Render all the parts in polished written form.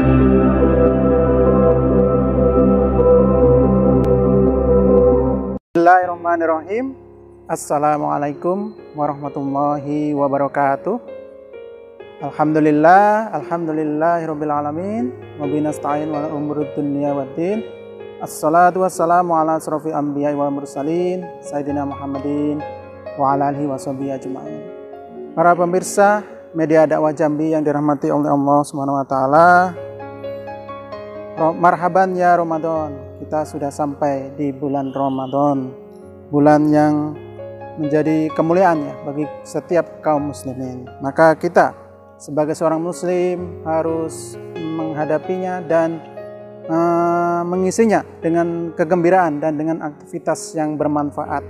Bismillahirrahmanirrahim. Assalamualaikum warahmatullahi wabarakatuh. Alhamdulillahirabbil alamin wa binasta'in wal umurud dunya waddin. Assalatu wassalamu ala asrofil anbiya'i wal mursalin sayyidina Muhammadin wa ala alihi washabihi ajmain. Para pemirsa media dakwah Jambi yang dirahmati oleh Allah Subhanahu wa taala. Marhaban ya Ramadan. Kita sudah sampai di bulan Ramadan, bulan yang menjadi kemuliaan ya bagi setiap kaum muslimin. Maka kita sebagai seorang muslim harus menghadapinya dan mengisinya dengan kegembiraan dan dengan aktivitas yang bermanfaat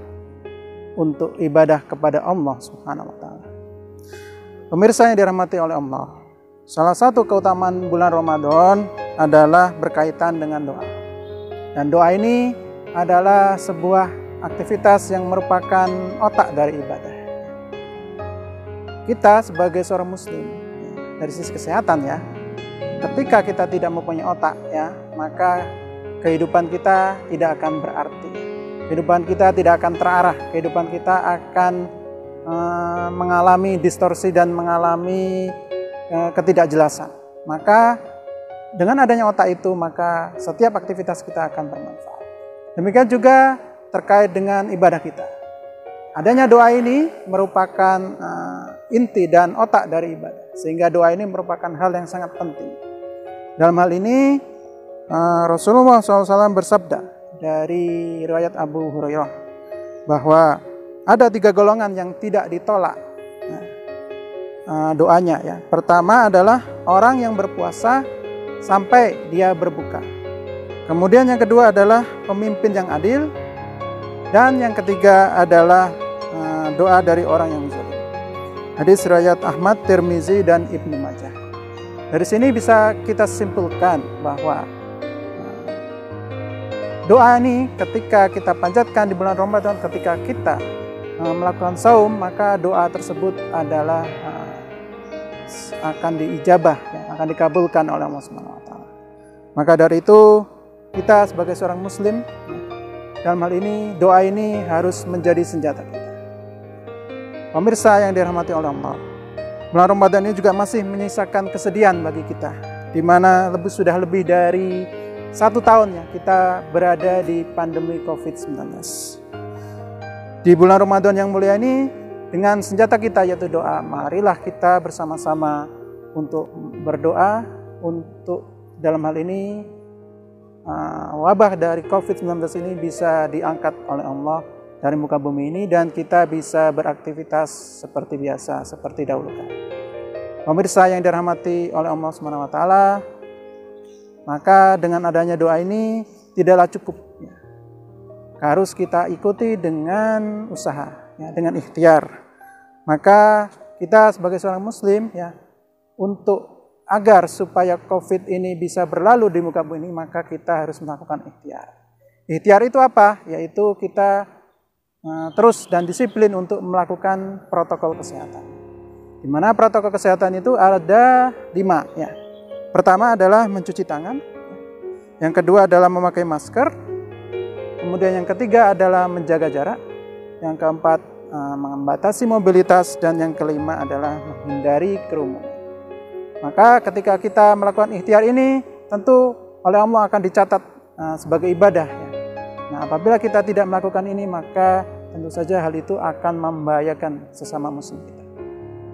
untuk ibadah kepada Allah Subhanahu wa taala. Pemirsa yang dirahmati oleh Allah, salah satu keutamaan bulan Ramadan adalah berkaitan dengan doa. Dan doa ini adalah sebuah aktivitas yang merupakan otak dari ibadah. Kita sebagai seorang muslim, dari sisi kesehatan ya, ketika kita tidak mempunyai otak ya, maka kehidupan kita tidak akan berarti. Kehidupan kita tidak akan terarah, kehidupan kita akan mengalami distorsi dan mengalami ketidakjelasan. Maka dengan adanya otak itu, maka setiap aktivitas kita akan bermanfaat. Demikian juga terkait dengan ibadah kita. Adanya doa ini merupakan inti dan otak dari ibadah. Sehingga doa ini merupakan hal yang sangat penting. Dalam hal ini Rasulullah SAW bersabda dari riwayat Abu Hurairah bahwa ada 3 golongan yang tidak ditolak doanya ya. Pertama adalah orang yang berpuasa sampai dia berbuka. Kemudian yang kedua adalah pemimpin yang adil. Dan yang ketiga adalah doa dari orang yang zalim. Hadis riwayat Ahmad, Tirmizi dan Ibnu Majah. Dari sini bisa kita simpulkan bahwa doa ini ketika kita panjatkan di bulan Ramadan, ketika kita melakukan saum, maka doa tersebut adalah akan diijabah, ya, akan dikabulkan oleh Allah Subhanahu wa taala. Maka dari itu kita sebagai seorang muslim, dalam hal ini doa ini harus menjadi senjata kita. Pemirsa yang dirahmati oleh Allah, bulan Ramadan ini juga masih menyisakan kesedihan bagi kita, di mana sudah lebih dari 1 tahun ya kita berada di pandemi COVID-19. Di bulan Ramadan yang mulia ini, dengan senjata kita yaitu doa, marilah kita bersama-sama untuk berdoa untuk dalam hal ini wabah dari COVID-19 ini bisa diangkat oleh Allah dari muka bumi ini dan kita bisa beraktivitas seperti biasa, seperti dahulu kala. Pemirsa yang dirahmati oleh Allah Subhanahu wa taala, maka dengan adanya doa ini tidaklah cukup ya. Harus kita ikuti dengan usaha ya, dengan ikhtiar. Maka kita sebagai seorang muslim ya, untuk agar supaya COVID ini bisa berlalu di muka bumi ini, maka kita harus melakukan ikhtiar. Ikhtiar itu apa? Yaitu kita terus dan disiplin untuk melakukan protokol kesehatan. Di mana protokol kesehatan itu ada 5 ya. Pertama adalah mencuci tangan. Yang kedua adalah memakai masker. Kemudian yang ketiga adalah menjaga jarak. Yang keempat membatasi mobilitas dan yang kelima adalah menghindari kerumunan. Maka ketika kita melakukan ikhtiar ini, tentu oleh Allah akan dicatat sebagai ibadah ya. Nah, apabila kita tidak melakukan ini, maka tentu saja hal itu akan membahayakan sesama muslim kita.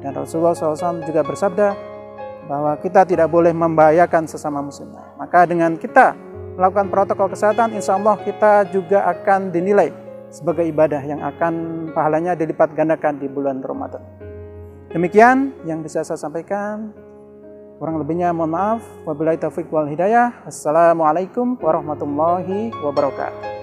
Dan Rasulullah SAW juga bersabda bahwa kita tidak boleh membahayakan sesama muslim. Maka dengan kita melakukan protokol kesehatan, insya Allah kita juga akan dinilai sebagai ibadah yang akan pahalanya dilipat gandakan di bulan Ramadan. Demikian yang bisa saya sampaikan. Kurang lebihnya mohon maaf. Wabillahi taufiq wal hidayah. Assalamualaikum warahmatullahi wabarakatuh.